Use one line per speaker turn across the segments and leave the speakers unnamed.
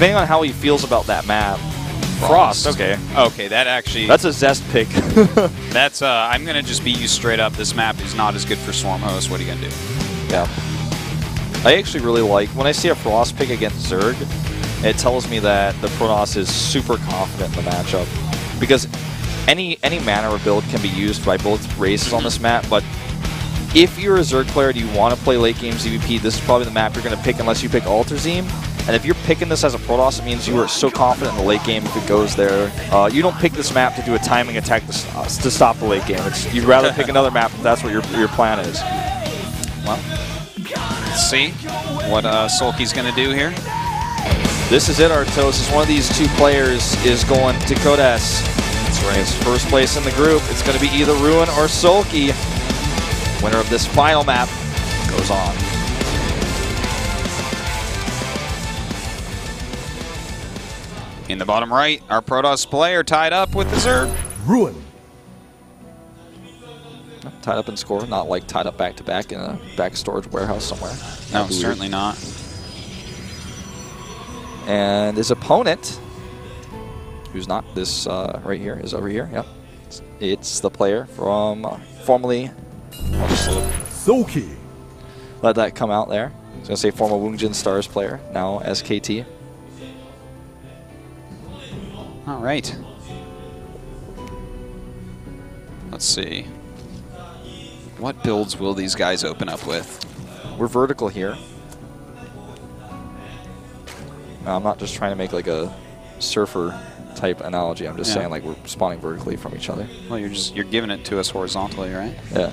depending on how he feels about that map. Frost, okay.
Okay, that actually...
That's a Zest pick.
That's, I'm going to just beat you straight up. This map is not as good for Swarm Host. What are you going to do?
Yeah. I actually really like, when I see a Frost pick against Zerg, it tells me that the Protoss is super confident in the matchup. Because any mana or build can be used by both races on this map, but if you're a Zerg player and you want to play late game ZVP, this is probably the map you're going to pick unless you pick Altazim. And if you're picking this as a Protoss, it means you are so confident in the late game if it goes there. You don't pick this map to do a timing attack to stop the late game. You'd rather pick another map if that's what your plan is.
Well, let's see what Soulkey's going to do here.
This is it, Artos. As one of these two players is going to Code S. That's right. It's first place in the group. It's going to be either Ruin or Soulkey. Winner of this final map goes on.
In the bottom right, our Protoss player tied up with the Zerg.
Ruin.
Tied up in score, not like tied up back-to-back in a back storage warehouse somewhere.
No, certainly not.
And his opponent, who's not this right here, is over here. Yep. It's the player from formerly...
Soulkey.
Let that come out there. I was going to say former Woongjin Stars player, now SKT.
All right. Let's see. What builds will these guys open up with?
We're vertical here. I'm not just trying to make like a surfer type analogy. I'm just saying like we're spawning vertically from each other.
Well, you're giving it to us horizontally, right?
Yeah.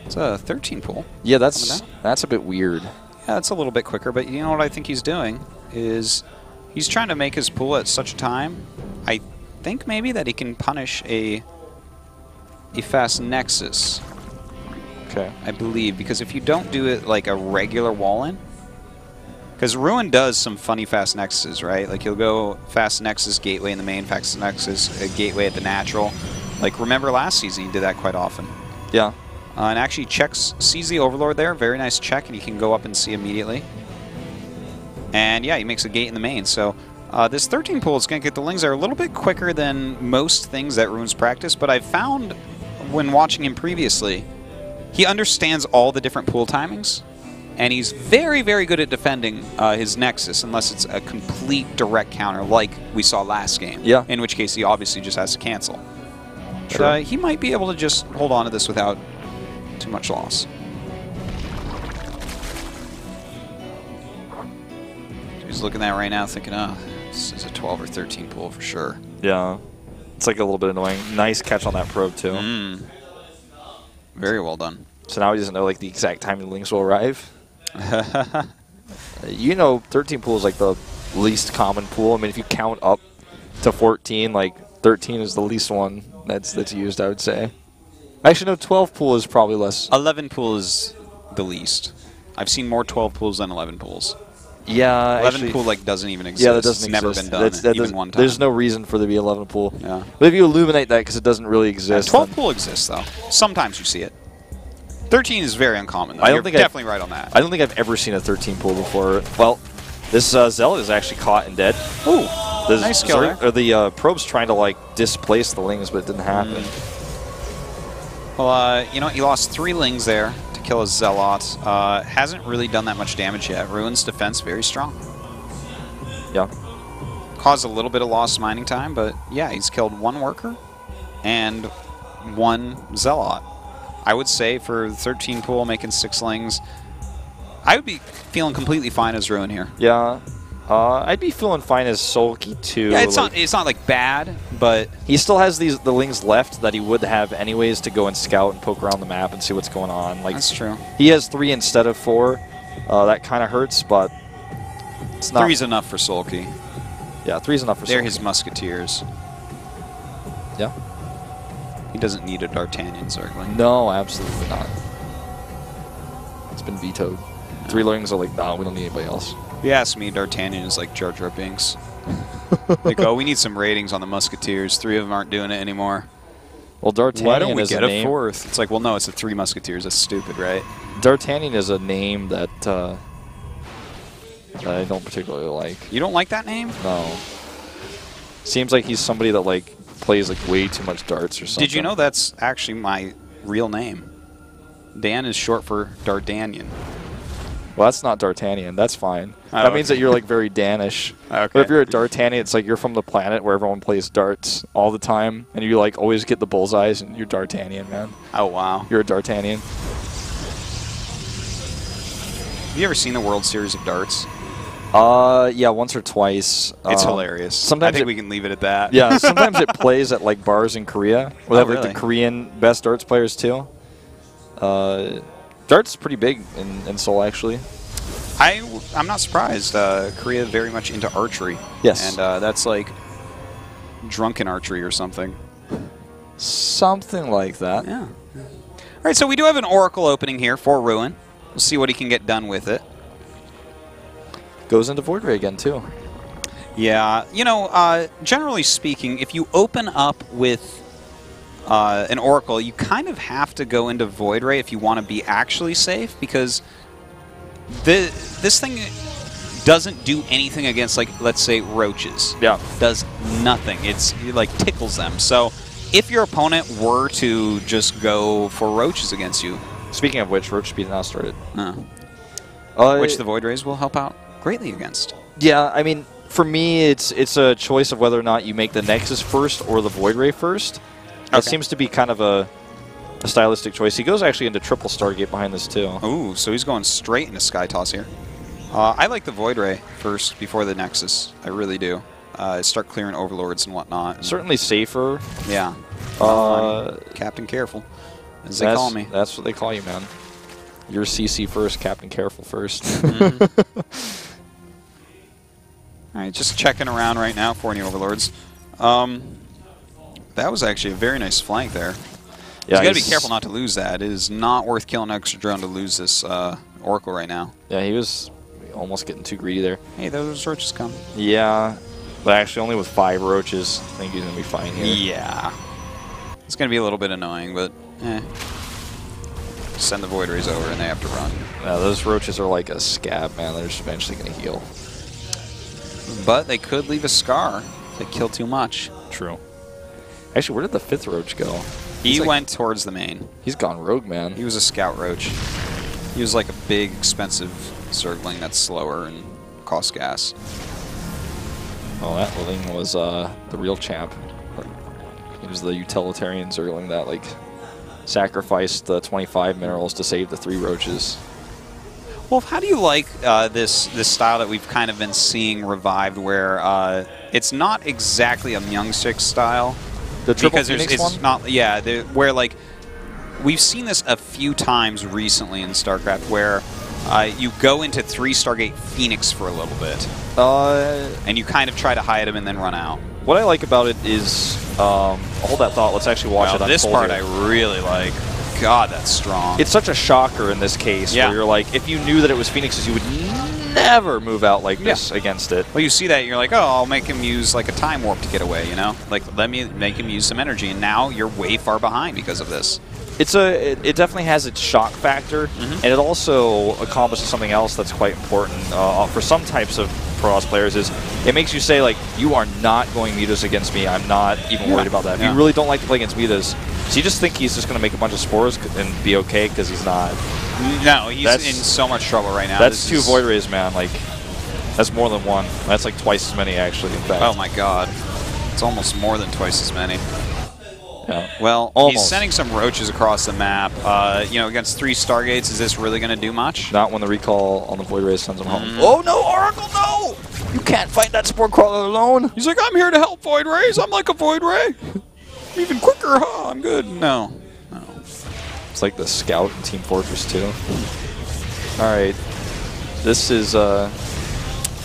It's a 13 pool.
Yeah, that's a bit weird.
Yeah, it's a little bit quicker, but you know what I think he's doing is he's trying to make his pool at such a time, I think maybe that he can punish a fast Nexus.
Okay.
I believe, because if you don't do it like a regular wall-in, because Ruin does some funny fast Nexuses, right? Like he'll go fast Nexus gateway in the main, fast Nexus gateway at the natural. Like remember last season he did that quite often.
Yeah.
And actually sees the Overlord there, very nice check, and he can go up and see immediately. And yeah, he makes a gate in the main. So this 13 pool is going to get the Lings there a little bit quicker than most things that Ruin's practice, but I've found when watching him previously, he understands all the different pool timings, and he's very, very good at defending his Nexus, unless it's a complete direct counter like we saw last game.
Yeah.
In which case he obviously just has to cancel.
Sure.
But he might be able to just hold on to this without too much loss. He's looking at that right now thinking, oh, this is a 12 or 13 pool for sure.
Yeah. It's like a little bit annoying. Nice catch on that probe, too.
Very well done.
So now he doesn't know like the exact time the Lings will arrive. You know, 13 pool is like the least common pool. I mean, if you count up to 14, like 13 is the least one that's used, I would say. Actually, no, 12 pool is probably less.
11 pool is the least. I've seen more 12 pools than 11 pools.
Yeah,
11
actually,
pool like doesn't even exist.
Yeah, that doesn't
it's
exist.
never been done even one time.
There's no reason for there to be 11 pool.
Yeah.
But if you illuminate that because it doesn't really exist.
12 pool exists though. Sometimes you see it. 13 is very uncommon though. You're definitely right on that.
I don't think I've ever seen a 13 pool before. Well, this Zealot is actually caught and dead.
Ooh, nice kill there.
Or the probe's trying to like displace the Lings, but it didn't happen.
Well, you know what? He lost 3 Lings there to kill his Zealot. Hasn't really done that much damage yet. Ruin's defense very strong.
Yeah.
Caused a little bit of lost mining time, but yeah, he's killed 1 worker and 1 Zealot. I would say for 13 pool, making 6 Lings, I would be feeling completely fine as Ruin here.
Yeah. I'd be feeling fine as Soulkey too.
Yeah, it's not like bad, but
he still has the Lings left that he would have anyways to go and scout and poke around the map and see what's going on. Like,
that's true.
He has 3 instead of 4. That kind of hurts, but it's not.
3's enough for Soulkey.
Yeah, 3's enough for Soulkey.
They're his Musketeers.
Yeah.
He doesn't need a D'Artagnan Zergling.
No, absolutely not. It's been vetoed. 3 Lings are like, no, we don't need anybody else.
If you ask me, D'Artagnan is like Jar Jar Binks. Like, oh, we need some ratings on the Musketeers. 3 of them aren't doing it anymore.
Well, D'Artagnan
Why don't we
is
get
a
a
name.
4th? It's like, well, no, it's the 3 Musketeers. That's stupid, right?
D'Artagnan is a name that that I don't particularly like.
You don't like that name?
No. Seems like he's somebody that like plays like way too much darts or something.
Did you know that's actually my real name? Dan is short for Dardanian.
Well, that's not D'Artagnan. That's fine.
Oh,
That means that you're like very Danish.
Okay.
But if you're a D'Artagnan, it's like you're from the planet where everyone plays darts all the time, and you like always get the bullseyes, and you're D'Artagnan, man.
Oh, wow.
You're a D'Artagnan.
Have you ever seen the World Series of Darts?
Yeah, once or twice.
It's hilarious.
Sometimes
I think we can leave it at that.
Yeah, sometimes it plays at like bars in Korea. Where they have like
really?
the Korean best darts players too. Darts is pretty big in Seoul, actually.
I'm not surprised. Korea very much into archery.
Yes.
And that's like drunken archery or something.
Something like that.
Yeah. All right, so we do have an Oracle opening here for Ruin. We'll see what he can get done with it.
Goes into Void Ray again, too.
Yeah, you know, generally speaking, if you open up with an Oracle, you kind of have to go into Void Ray if you want to be actually safe, because this thing doesn't do anything against, like, let's say, roaches.
Yeah.
Does nothing. It like tickles them. So if your opponent were to just go for roaches against you,
Speaking of which, Roach Speed now started.
which the Void Rays will help out greatly against.
Yeah, I mean, for me, it's a choice of whether or not you make the Nexus first or the Void Ray first. That seems to be kind of a stylistic choice. He goes actually into triple Stargate behind this, too.
Ooh, so he's going straight into Sky Toss here. I like the Void Ray first before the Nexus. I really do. Start clearing Overlords and whatnot.
Certainly safer.
Yeah. Captain Careful, as they call me.
That's what they call you, man. You're CC first, Captain Careful first.
All right, just checking around right now for any Overlords. That was actually a very nice flank there.
Yeah,
you got to be careful not to lose that. It is not worth killing an extra drone to lose this Oracle right now.
Yeah, he was almost getting too greedy there.
Hey, those roaches come.
Yeah, but actually only with 5 roaches, I think he's going to be fine here.
Yeah. It's going to be a little bit annoying, but send the Void Rays over and they have to run.
Yeah, those roaches are like a scab, man. They're just eventually going to heal.
But they could leave a scar if they kill too much.
True. Actually, where did the 5th roach go?
He went towards the main.
He's gone rogue, man.
He was a scout roach. He was like a big, expensive Zergling that's slower and costs gas.
Oh, that thing was the real champ. He was the utilitarian Zergling that like sacrificed the 25 minerals to save the 3 roaches.
Well, how do you like this style that we've kind of been seeing revived, where it's not exactly a Myung-Sik style?
The triple
because
Phoenix
it's
one?
not, yeah, where like we've seen this a few times recently in StarCraft, where you go into 3 Stargate Phoenix for a little bit, and you kind of try to hide them and then run out.
What I like about it is, hold that thought. Let's actually watch it unfold.
This part
here.
I really like. God, that's strong.
It's such a shocker in this case, where you're like, if you knew that it was Phoenix's, you would never move out like this against it.
Well, you see that, and you're like, oh, I'll make him use like a time warp to get away, you know? Like, let me make him use some energy, and now you're way far behind because of this.
It definitely has its shock factor, and it also accomplishes something else that's quite important for some types of Protoss players. Is it makes you say, like, you are not going Mutas against me. I'm not even worried about that. If you really don't like to play against Mutas, so you just think he's just going to make a bunch of spores and be okay because he's not.
No, he's in so much trouble right now.
That's 2 Void Rays, man. Like, that's more than 1. That's like twice as many, actually, in fact.
Oh, my God. It's almost more than twice as many.
Yeah.
Well,
almost.
He's sending some roaches across the map. You know, against 3 Stargates, is this really going to do much?
Not when the recall on the Void Rays sends him home. Oh, no, Oracle, no! You can't fight that Spore Crawler alone.
He's like, I'm here to help Void Rays. I'm like a Void Ray. Even quicker, huh? I'm good. No.
It's like the Scout in Team Fortress 2. Alright. This is,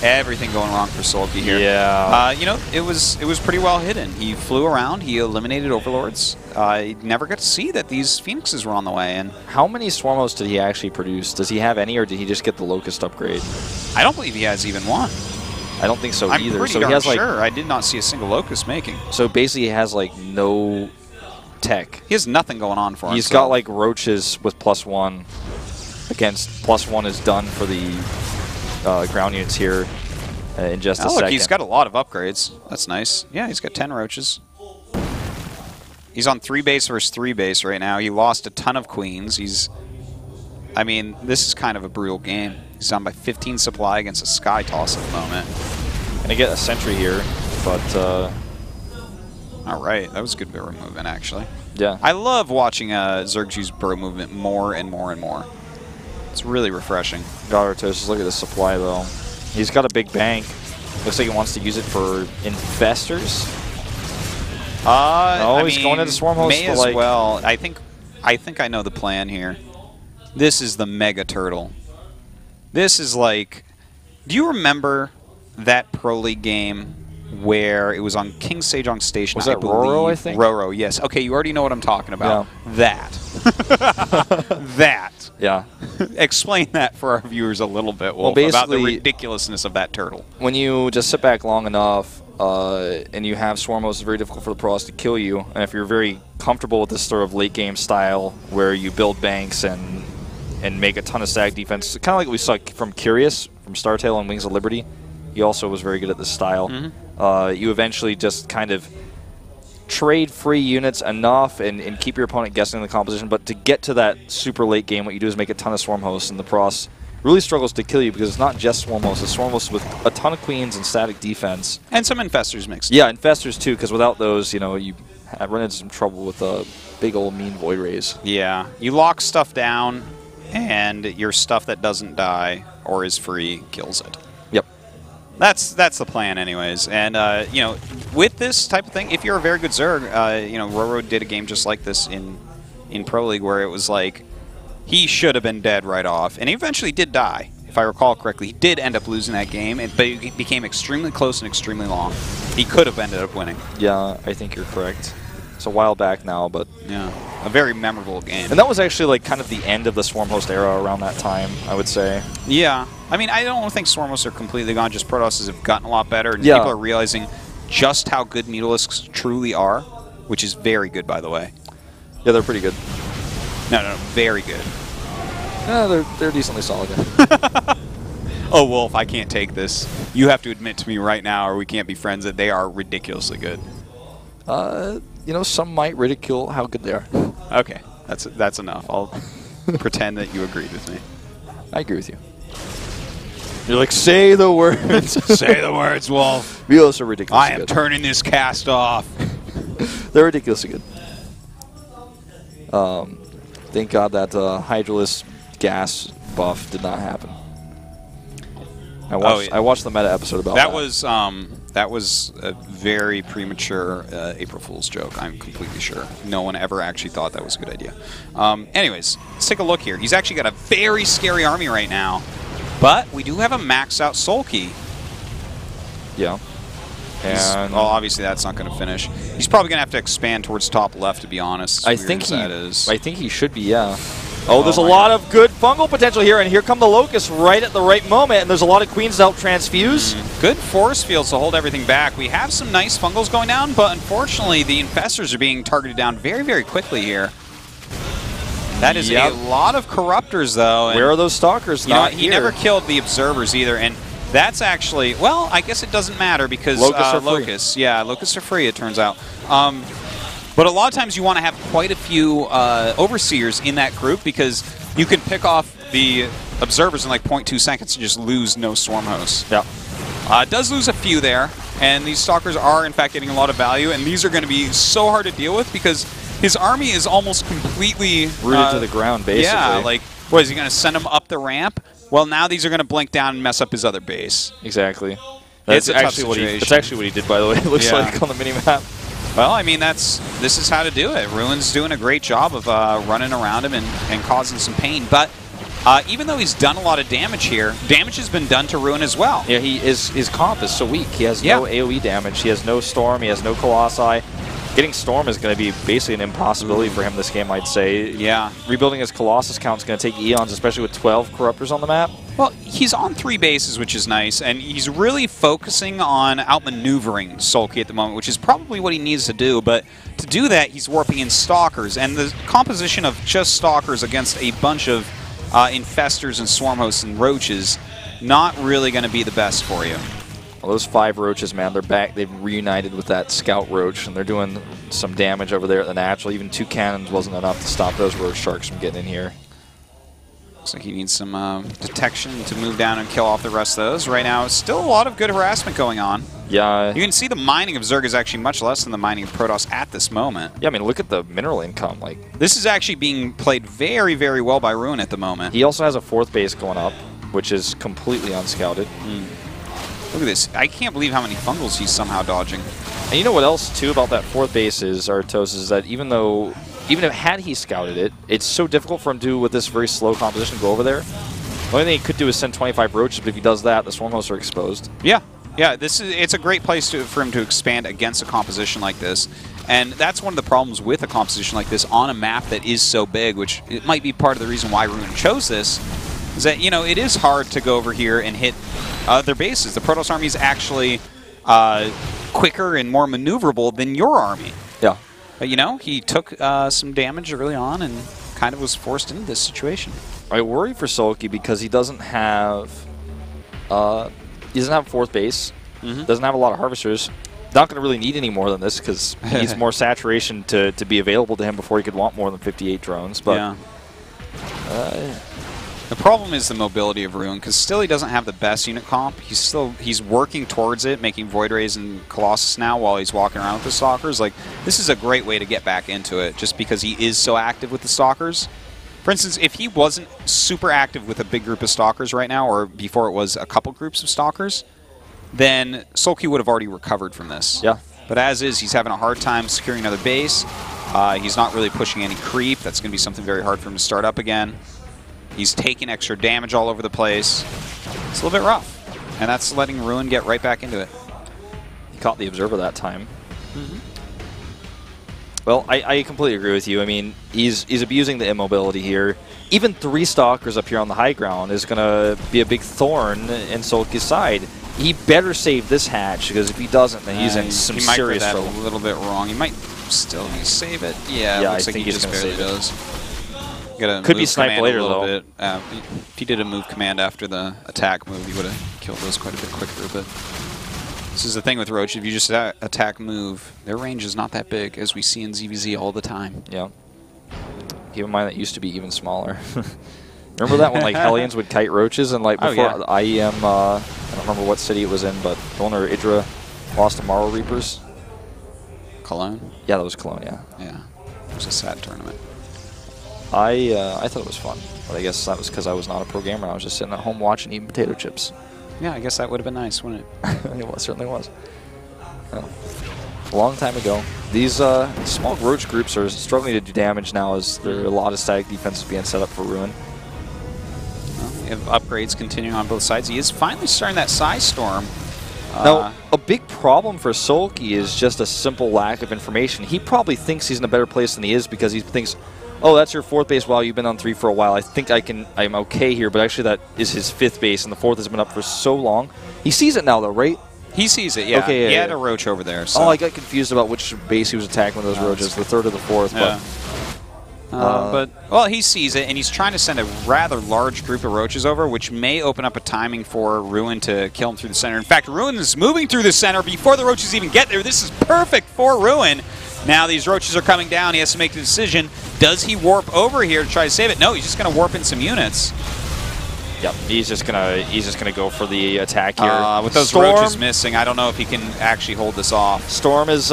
everything going wrong for Soulkey here.
Yeah.
You know, it was pretty well hidden. He flew around. He eliminated Overlords. He never got to see that these Phoenixes were on the way. And
how many Swarmos did he actually produce? Does he have any, or did he just get the Locust upgrade?
I don't believe he has even one.
I don't think so either.
I'm pretty darn sure. I did not see a single Locust making.
So basically, he has like no tech.
He has nothing going on for him.
He's got like roaches with +1 against +1 is done for the ground units here in just a
Oh,
second.
look, he's got a lot of upgrades. That's nice. Yeah, he's got 10 roaches. He's on 3 base versus 3 base right now. He lost a ton of queens. I mean, this is kind of a brutal game. He's down by 15 supply against a Sky Toss at the moment.
Gonna get a sentry here, but
all right, that was good burrow movement, actually.
yeah.
I love watching Zerg use burrow movement more and more and more. It's really refreshing.
Just look at the supply, though. He's got a big bank. Looks like he wants to use it for investors. He's going into Swarm Host.
May as well. I think I know the plan here. This is the Mega Turtle. This is like... Do you remember that Pro League game where it was on King Sejong Station?
Was that Roro, I think?
Roro, yes. Okay, you already know what I'm talking about.
Yeah.
That. That.
Yeah.
Explain that for our viewers a little bit, Wolf,
Well,
about the
basically,
ridiculousness of that turtle.
When you just sit back long enough and you have Swarm Host, it's very difficult for the pros to kill you. And if you're very comfortable with this sort of late game style where you build banks and make a ton of stack defense, kind of like we saw from Curious, from Startail and Wings of Liberty. He also was very good at this style. You eventually just kind of trade free units enough and keep your opponent guessing the composition. But to get to that super late game, what you do is make a ton of Swarm Hosts, and the Pros really struggles to kill you because it's not just Swarm Hosts. It's Swarm Hosts with a ton of queens and static defense.
And some Infestors mixed.
Yeah, Infestors too, because without those, you know, you run into some trouble with big old mean Void Rays.
Yeah. You lock stuff down, and your stuff that doesn't die or is free kills it.
Yep.
That's the plan anyways. And, you know, with this type of thing, if you're a very good Zerg, you know, Roro did a game just like this in Pro League where it was like he should have been dead right off. And he eventually did die, if I recall correctly. He did end up losing that game, but it became extremely close and extremely long. He could have ended up winning.
Yeah, I think you're correct. It's a while back now, but...
Yeah, a very memorable game.
And that was actually like kind of the end of the Swarm Host era around that time, I would say.
Yeah. I mean, I don't think Swarm Hosts are completely gone, just Protosses have gotten a lot better, and
Yeah.
people are realizing just how good Mutalisks truly are, which is very good, by the way.
Yeah, they're pretty good.
No, very good.
Yeah, they're decently solid.
Oh, Wolf, I can't take this. You have to admit to me right now, or we can't be friends, that they are ridiculously good.
You know, some might ridicule how good they are.
Okay, that's enough. I'll pretend that you agreed with me.
I agree with you. You're like, say the words.
Say the words, Wolf.
Mulos are ridiculously
I am
good.
turning this cast off.
They're ridiculously good. Thank God that Hydralisk gas buff did not happen. I watched the meta episode about that.
That was a very premature April Fool's joke, I'm completely sure. No one ever actually thought that was a good idea. Anyways, let's take a look here. He's actually got a very scary army right now, but we do have a maxed out Soulkey.
Yeah. And
well, obviously that's not going to finish. He's probably going to have to expand towards top left, to be honest.
I think he should be, yeah. Oh, there's a lot of good fungal potential here, and here come the Locusts right at the right moment, and there's a lot of queens to help transfuse.
Good force fields to hold everything back. We have some nice fungals going down, but unfortunately the Infestors are being targeted down very, very quickly here. That is a lot of Corruptors, though.
Where are those Stalkers?
He never killed the Observers either, and that's actually, well, I guess it doesn't matter because
Locusts are free.
Yeah, Locusts are free, it turns out. But a lot of times you want to have quite a few Overseers in that group because you can pick off the Observers in like 0.2 seconds and just lose no Swarm Hosts.
Yeah.
It does lose a few there, and these Stalkers are in fact getting a lot of value, and these are going to be so hard to deal with because his army is almost completely
rooted to the ground, basically.
Yeah, like, what, is he going to send them up the ramp? Well, now these are going to blink down and mess up his other base.
Exactly.
It's actually
what he did, by the way. It looks like on the minimap.
Well, I mean, this is how to do it. Ruin's doing a great job of running around him and causing some pain. But even though he's done a lot of damage here, damage has been done to Ruin as well.
Yeah, his comp is so weak. He has no AoE damage. He has no Storm. He has no Colossi. Getting Storm is going to be basically an impossibility for him this game, I'd say.
Yeah.
Rebuilding his Colossus count is going to take eons, especially with 12 Corruptors on the map.
Well, he's on 3 bases, which is nice, and he's really focusing on outmaneuvering Soulkey at the moment, which is probably what he needs to do, but to do that, he's warping in Stalkers, and the composition of just Stalkers against a bunch of Infestors and Swarm Hosts and Roaches not really going to be the best for you.
Well, those 5 roaches, man, they're back. They've reunited with that scout roach, and they're doing some damage over there at the natural. Even 2 cannons wasn't enough to stop those roach sharks from getting in here.
Looks like he needs some detection to move down and kill off the rest of those. Right now, still a lot of good harassment going on.
Yeah.
You can see the mining of Zerg is actually much less than the mining of Protoss at this moment.
Yeah, I mean, look at the mineral income. Like,
this is actually being played very, very well by Ruin at the moment.
He also has a 4th base going up, which is completely unscouted.
Look at this. I can't believe how many fungals he's somehow dodging.
And you know what else, too, about that 4th base is, Artos, is that even if had he scouted it, it's so difficult for him to, with this very slow composition, go over there. The only thing he could do is send 25 roaches, but if he does that, the swarm hosts are exposed.
Yeah. Yeah, it's a great place for him to expand against a composition like this. And that's one of the problems with a composition like this on a map that is so big, which it might be part of the reason why Ruin chose this, is that, you know, it is hard to go over here and hit their bases. The Protoss army is actually quicker and more maneuverable than your army.
Yeah.
But, you know, he took some damage early on and kind of was forced into this situation.
I worry for Soulkey because he doesn't have 4th base, doesn't have a lot of harvesters. Not going to really need any more than this because he needs more saturation to be available to him before he could want more than 58 drones. But
yeah. The problem is the mobility of Ruin, because still he doesn't have the best unit comp. He's working towards it, making Void Rays and Colossus now while he's walking around with the Stalkers. Like, this is a great way to get back into it, just because he is so active with the Stalkers. For instance, if he wasn't super active with a big group of Stalkers right now, or before it was a couple groups of Stalkers, then Soulkey would have already recovered from this.
Yeah.
But as is, he's having a hard time securing another base. He's not really pushing any creep. That's going to be something very hard for him to start up again. He's taking extra damage all over the place. It's a little bit rough. And that's letting Ruin get right back into it.
He caught the Observer that time. Well, I completely agree with you. I mean, he's abusing the immobility here. Even 3 Stalkers up here on the high ground is going to be a big thorn in Soulkey's side. He better save this hatch, because if he doesn't, then he's in some serious trouble.
He might that a little bit wrong. He might still need to save it. Yeah,
yeah,
looks like he just barely does.
Could be sniped later, though.
If he did a move command after the attack move, he would have killed those quite a bit quicker. But this is the thing with Roach. If you just attack move, their range is not that big, as we see in ZVZ all the time.
Yeah. Keep in mind that used to be even smaller. Remember that when like Hellions would kite roaches and like before the IEM, I don't remember what city it was in, but the one where Idra lost to Morrow Reapers.
Cologne?
Yeah, that was Cologne, yeah.
Yeah. It was a sad tournament.
I thought it was fun, but I guess that was because I was not a pro gamer. I was just sitting at home watching, eating potato chips.
Yeah, I guess that would have been nice, wouldn't it?
It certainly was. Well, a long time ago. These small roach groups are struggling to do damage now, as there are a lot of static defenses being set up for Ruin.
Well, we have upgrades continuing on both sides. He is finally starting that Psy Storm.
Now, a big problem for Soulkey is just a simple lack of information. He probably thinks he's in a better place than he is because he thinks, oh, that's your 4th base. Wow, you've been on 3 for a while. I think I'm okay here, but actually that is his 5th base, and the 4th has been up for so long. He sees it now, though, right?
He sees it, yeah.
Okay,
he had a roach over there. So.
Oh, I got confused about which base he was attacking with those roaches, the 3rd or the 4th.
Yeah. Well, he sees it, and he's trying to send a rather large group of roaches over, which may open up a timing for Ruin to kill him through the center. In fact, Ruin is moving through the center before the roaches even get there. This is perfect for Ruin. Now these roaches are coming down. He has to make the decision. Does he warp over here to try to save it? No, he's just going to warp in some units.
Yep, he's just gonna go for the attack here.
With those roaches missing, I don't know if he can actually hold this off.
Storm is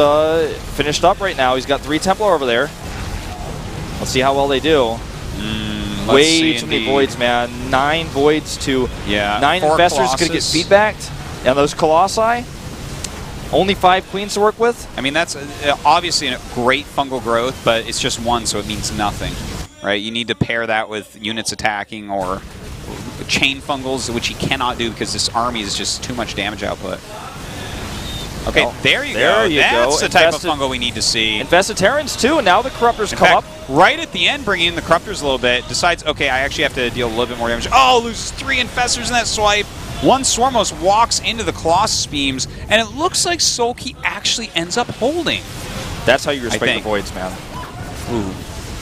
finished up right now. He's got 3 Templar over there. Let's see how well they do. Way too many voids, man. 9 voids to 9 infestors is gonna get feedbacked, and those Colossi. Only 5 queens to work with.
I mean, that's obviously a great fungal growth, but it's just 1, so it means nothing, right? You need to pair that with units attacking or chain fungals, which he cannot do because this army is just too much damage output. Okay, well, there you go. That's the type of fungal we need to see.
Infested Terrans too, and now the Corruptors come up.
Right at the end, bringing in the Corruptors a little bit, decides, okay, I actually have to deal a little bit more damage. Oh, loses 3 Infestors in that swipe. 1 Swarmos walks into the Colossus beams, and it looks like Soulkey actually ends up holding.
That's how you respect the voids, man.
Ooh.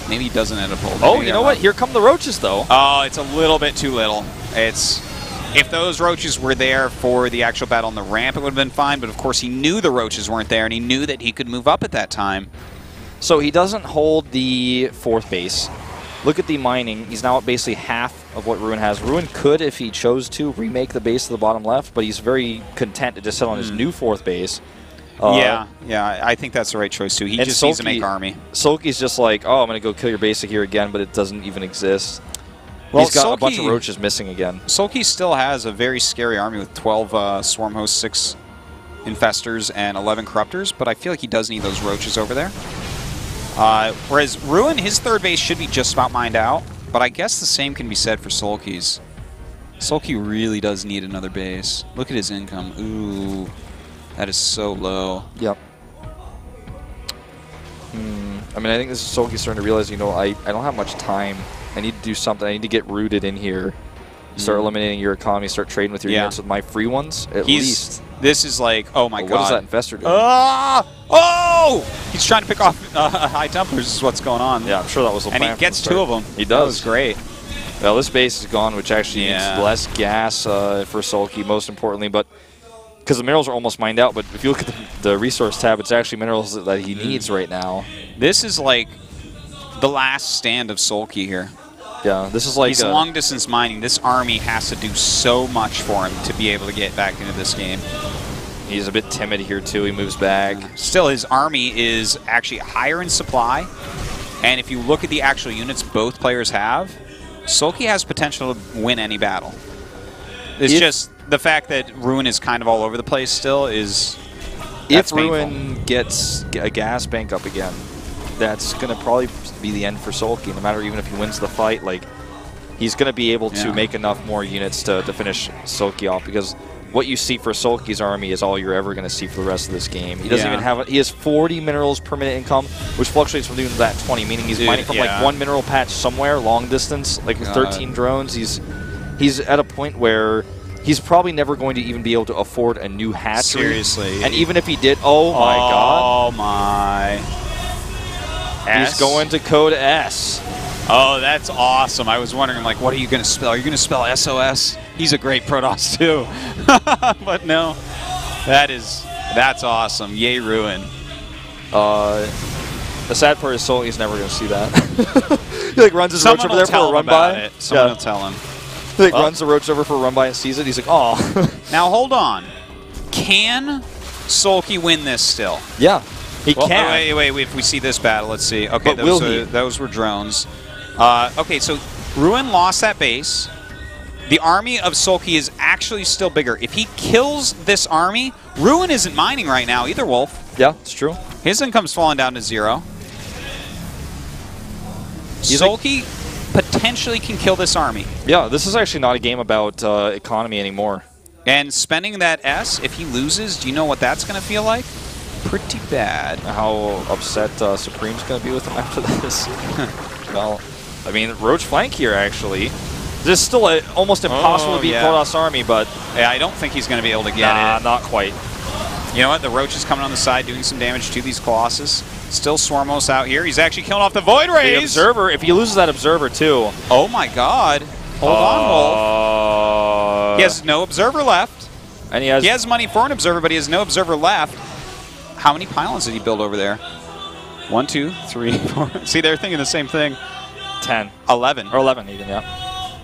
Maybe he doesn't end up holding.
Oh, you know what? Here come the roaches, though.
Oh, it's a little bit too little. It's If those roaches were there for the actual battle on the ramp, it would have been fine, but of course he knew the roaches weren't there, and he knew that he could move up at that time.
So he doesn't hold the 4th base. Look at the mining. He's now at basically half of what Ruin has. Ruin could, if he chose to, remake the base to the bottom left, but he's very content to just sit on his new 4th base.
Yeah, I think that's the right choice, too. He just needs to make army.
Soulkey's just like, oh, I'm going to go kill your basic here again, but it doesn't even exist. Well, he's got a bunch of roaches missing again.
Soulkey still has a very scary army with 12 Swarm Hosts, 6 Infestors, and 11 Corruptors, but I feel like he does need those roaches over there. Whereas Ruin, his 3rd base should be just about mined out, but I guess the same can be said for Soulkey's. Soulkey really does need another base. Look at his income. Ooh, that is so low.
Yep. I mean, I think this is Soulkey starting to realize, you know, I don't have much time. I need to do something. I need to get rooted in here. Start eliminating your economy, start trading with your units with my free ones, at least.
This is like, oh my god.
What is that Infestor doing?
Oh! He's trying to pick off High Templars is what's going on.
Yeah, I'm sure that was the plan.
And he gets 2 of them.
He does.
That was great.
Well, this base is gone, which actually means less gas for Soulkey, most importantly, but because the minerals are almost mined out, but if you look at the resource tab, it's actually minerals that he needs right now.
This is like the last stand of Soulkey here.
Yeah, this is like
he's long-distance mining. This army has to do so much for him to be able to get back into this game.
He's a bit timid here, too. He moves back.
Still, his army is actually higher in supply. And if you look at the actual units both players have, Soulkey has potential to win any battle. It's just the fact that Ruin is kind of all over the place still is...
If Ruin gets a gas bank up again, that's going to probably be the end for Soulkey. No matter even if he wins the fight, like he's going to be able to make enough more units to finish Soulkey off, because what you see for Soulkey's army is all you're ever going to see for the rest of this game. He doesn't even have he has 40 minerals per minute income, which fluctuates from doing that 20, meaning he's mining from like 1 mineral patch somewhere long distance, like with 13 drones. He's at a point where he's probably never going to even be able to afford a new hatchery.
Seriously.
And even if he did, oh my god.
Oh my.
He's going to code S.
Oh, that's awesome. I was wondering, like, what are you going to spell? Are you going to spell SOS? He's a great Protoss, too. But no, that's awesome. Yay, Ruin.
The sad part is Soulkey's never going to see that. He like runs his roach over there for a run by.
Someone will tell him.
He like runs the roach over for a run by and sees it. He's like, oh.
Now, hold on. Can Soulkey win this still?
Yeah. He can.
Wait. If we see this battle, let's see. Okay, those were drones. Okay, so Ruin lost that base. The army of Soulkey is actually still bigger. If he kills this army, Ruin isn't mining right now either, Wolf.
Yeah, it's true.
His income's fallen down to 0. Soulkey potentially can kill this army.
Yeah, this is actually not a game about economy anymore.
And spending that S, if he loses, do you know what that's going to feel like? Pretty bad.
How upset Supreme's going to be with him after this? Well, I mean, Roach flank here, actually. This is still almost impossible to beat Protoss army, but...
Yeah, I don't think he's going to be able to get it.
Not quite.
You know what? The Roach is coming on the side, doing some damage to these Colossus. Still Swarmos out here. He's actually killing off the Void Rays.
The Observer, if he loses that Observer, too.
Oh, my God. Hold on, Wolf. He has no Observer left.
And he has
money for an Observer, but he has no Observer left. How many pylons did he build over there? 1, 2, 3, 4. See, they're thinking the same thing.
10.
11.
Or 11 even, yeah.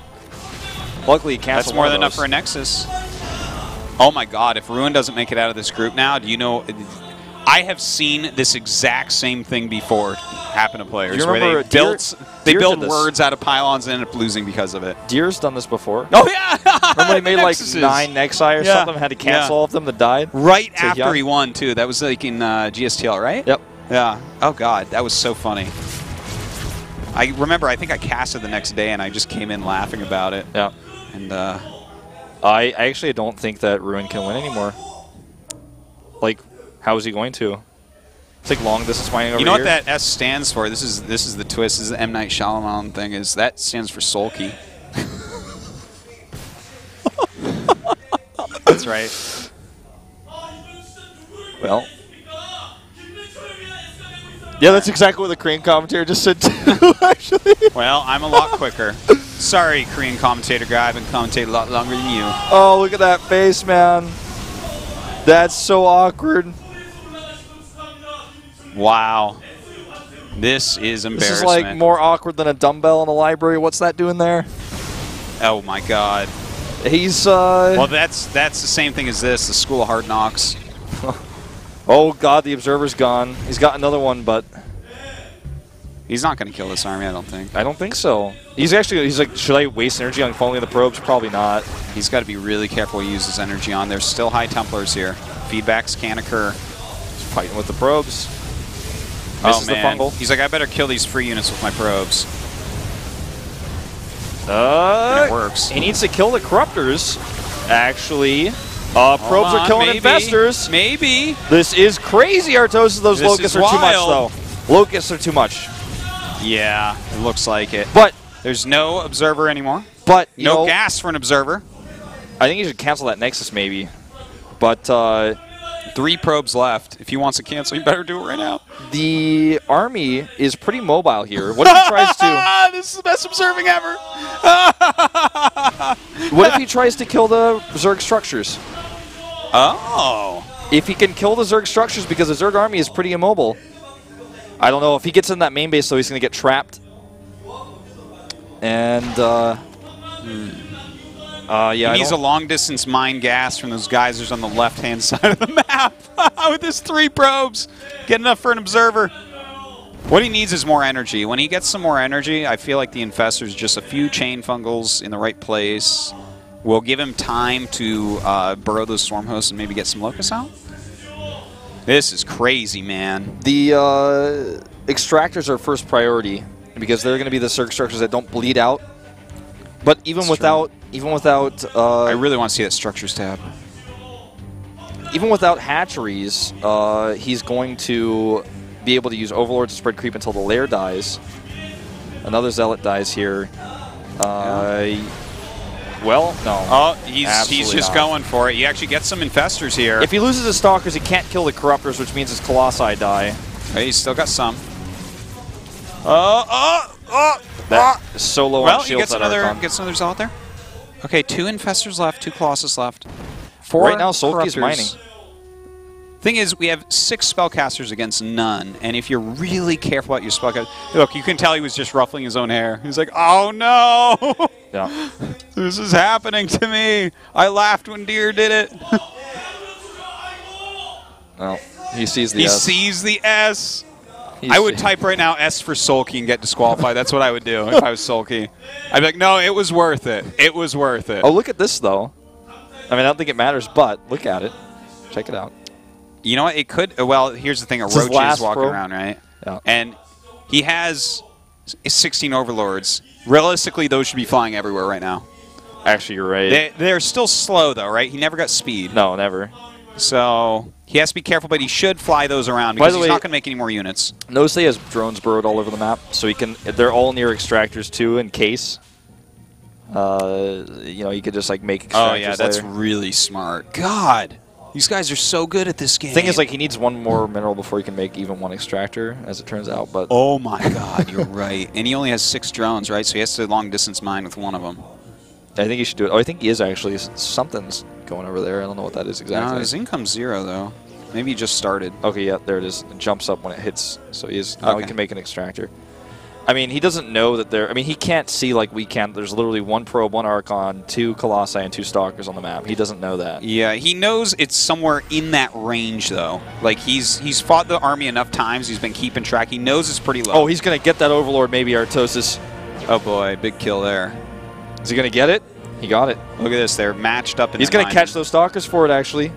Luckily, he canceled.
That's more than enough for a Nexus. Oh my god, if Ruin doesn't make it out of this group now, do you know... I have seen this exact same thing before happen to players, where they build words out of pylons and end up losing because of it.
Deer's done this before.
Oh, yeah!
Remember they made like 9 Nexi or something, had to cancel all of them that died?
Right after he won, too. That was like in GSTL, right?
Yep.
Yeah. Oh, God. That was so funny. I remember, I think I casted the next day, and I just came in laughing about it.
Yeah.
And
I actually don't think that Ruin can win anymore. Like, how is he going to? It's like long distance mining over here.
You know what that S stands for? This is the twist. This is the M. Night Shyamalan thing. Is that stands for Soulkey. That's right.
Well. Yeah, that's exactly what the Crane commentator just said too, actually.
Well, I'm a lot quicker. Sorry, Korean commentator guy. I've been commentating a lot longer than you.
Oh, look at that face, man. That's so awkward.
Wow. This is embarrassing.
This is like more awkward than a dumbbell in the library. What's that doing there?
Oh my God.
He's
Well, that's the same thing as this. The School of Hard Knocks.
Oh God, the observer's gone. He's got another one, but
he's not going to kill this army, I don't think.
I don't think so. He's like, should I waste energy on following the probes? Probably not.
He's got to be really careful what he uses energy on. There's still high Templars here. Feedbacks can occur.
He's fighting with the probes. Misses the fungal.
He's like, I better kill these free units with my probes.
It
works.
He needs to kill the corruptors. Actually, probes are killing investors.
Maybe.
This is crazy, Artosis. Those locusts are too much, though. Locusts are too much.
Yeah, it looks like it.
But
there's no observer anymore.
But
no gas for an observer.
I think you should cancel that Nexus, maybe. But
3 probes left. If he wants to cancel, you better do it right now.
The army is pretty mobile here. What if he tries to?
This is the best observing ever.
What if he tries to kill the Zerg structures?
Oh.
If he can kill the Zerg structures, because the Zerg army is pretty immobile. I don't know. If he gets in that main base, though, he's going to get trapped. And, yeah,
he needs a long-distance mine gas from those geysers on the left-hand side of the map with his 3 probes. Get enough for an observer. What he needs is more energy. When he gets some more energy, I feel like the Infestor's just a few chain fungals in the right place. We'll give him time to burrow those Storm Hosts and maybe get some Locusts out. This is crazy, man.
The extractors are first priority because they're going to be the Zerg structures that don't bleed out. But even without,
I really want to see that structures tab.
Even without hatcheries, he's going to be able to use Overlord to spread creep until the lair dies. Another Zealot dies here. Well, no.
Oh, he's just going for it. He actually gets some Infestors here.
If he loses his Stalkers, he can't kill the Corruptors, which means his Colossi die.
Hey, he's still got some.
That is so low on shields.
He gets another Zealot there. Okay, 2 Infestors left, 2 Colossus left. 4
right now, Soulkey's mining.
Thing is, we have 6 spellcasters against none, and if you're really careful about your spellcaster, look, you can tell he was just ruffling his own hair. He's like, "Oh no,
yeah,
this is happening to me. I laughed when Deer did it."
Well, he sees the
S.
S.
He sees the S. I would type right now S for Soulkey and get disqualified. That's what I would do if I was Soulkey. I'd be like, "No, it was worth it. It was worth it."
Oh, look at this though. I mean, I don't think it matters, but look at it. Check it out.
You know what? It could. Well, here's the thing: a Roach is walking around, right?
Yeah.
And he has 16 Overlords. Realistically, those should be flying everywhere right now.
Actually, you're right.
They're still slow, though, right? He never got speed.
No, never.
So he has to be careful, but he should fly those around because he's not going to make any more units.
Notice he has drones burrowed all over the map, so he can. They're all near extractors too, in case. You know, you could just like make extractors.
Oh yeah, that's really smart. God. These guys are so good at this game.
The thing is, like, he needs 1 more mineral before he can make even 1 extractor, as it turns out. But
oh my God, you're right. And he only has 6 drones, right? So he has to long distance mine with 1 of them.
I think he should do it. Oh, I think he is actually. Something's going over there. I don't know what that is exactly.
No, his income's 0 though. Maybe he just started.
Okay, yeah, there it is. It jumps up when it hits. So he is now he can make an extractor. I mean, he doesn't know that there. I mean, he can't see like we can. There's literally 1 probe, 1 Archon, 2 Colossi, and 2 Stalkers on the map. He doesn't know that.
Yeah, he knows it's somewhere in that range, though. Like, he's fought the army enough times. He's been keeping track. He knows it's pretty low.
Oh, he's going to get that Overlord, maybe, Artosis.
Oh, boy. Big kill there.
Is he going to get it? He got it.
Look at this. They're matched up.
He's going to catch those Stalkers for it, actually.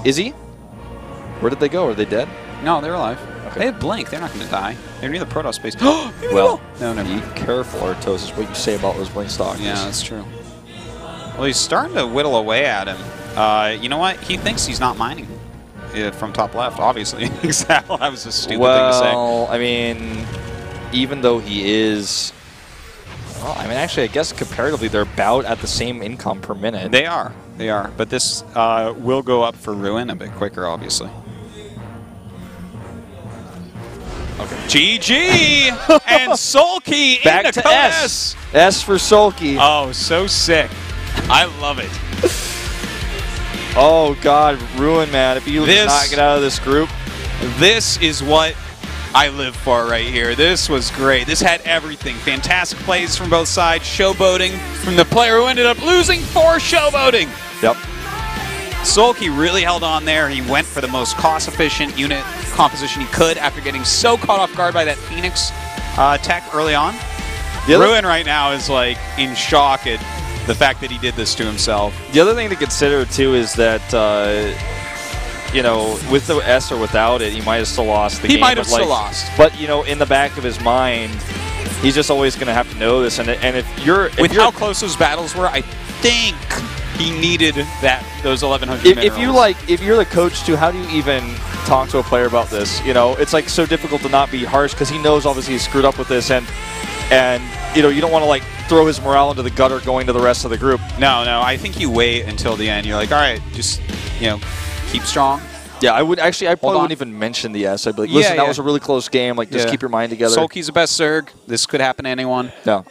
Is he? Where did they go? Are they dead?
No, they're alive.
Okay.
They have Blink. They're not going to die. They're near the Protoss base.
Well,
no,
be careful, Artosis, what you say about those Blink Stalkers.
Yeah, that's true. Well, he's starting to whittle away at him. You know what? He thinks he's not mining from top left, obviously. That was a stupid thing to say.
Well, I mean, even though he is... Well, I mean, actually, I guess comparatively, they're about at the same income per minute.
They are. They are. But this will go up for Ruin a bit quicker, obviously.
Okay.
GG! And Soulkey
Back
into
to
Code
S. S for Soulkey.
Oh, so sick. I love it.
Oh, God. Ruin, man. If you do not get out of this group.
This is what I live for right here. This was great. This had everything. Fantastic plays from both sides. Showboating from the player who ended up losing for showboating.
Yep.
Soulkey really held on there. He went for the most cost-efficient unit composition he could after getting so caught off guard by that Phoenix tech early on. Ruin right now is like in shock at the fact that he did this to himself.
The other thing to consider, too, is that, you know, with the S or without it, he might have still lost the game.
He might have still lost.
But, you know, in the back of his mind, he's just always going to have to know this. And if you're...
With how close those battles were, I think he needed those 1,100 minerals.
If you're the coach, too, how do you even talk to a player about this? You know, it's like so difficult to not be harsh because he knows obviously he's screwed up with this. And you know, you don't want to, like, throw his morale into the gutter going to the rest of the group.
No, I think you wait until the end. You're like, all right, just, you know, keep strong.
Yeah, I probably wouldn't even mention the S. I'd be like, listen, that was a really close game. Like, just keep your mind together.
Soulkey's the best Zerg. This could happen to anyone.
Yeah.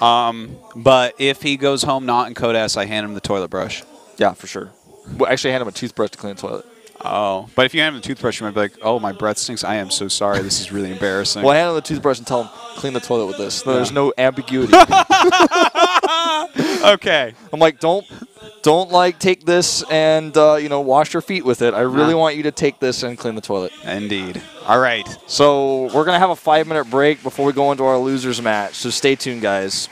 But if he goes home not in Code S, I hand him the toilet brush.
Yeah, for sure. Well, actually, I hand him a toothbrush to clean the toilet.
Oh. But if you hand him the toothbrush, you might be like, oh, my breath stinks. I am so sorry. This is really embarrassing.
Well, I hand him the toothbrush and tell him, clean the toilet with this. No, there's no ambiguity.
Okay.
I'm like, don't like take this and you know, wash your feet with it. I really want you to take this and clean the toilet.
Indeed. All right.
So we're gonna have a 5-minute break before we go into our losers match. So stay tuned, guys.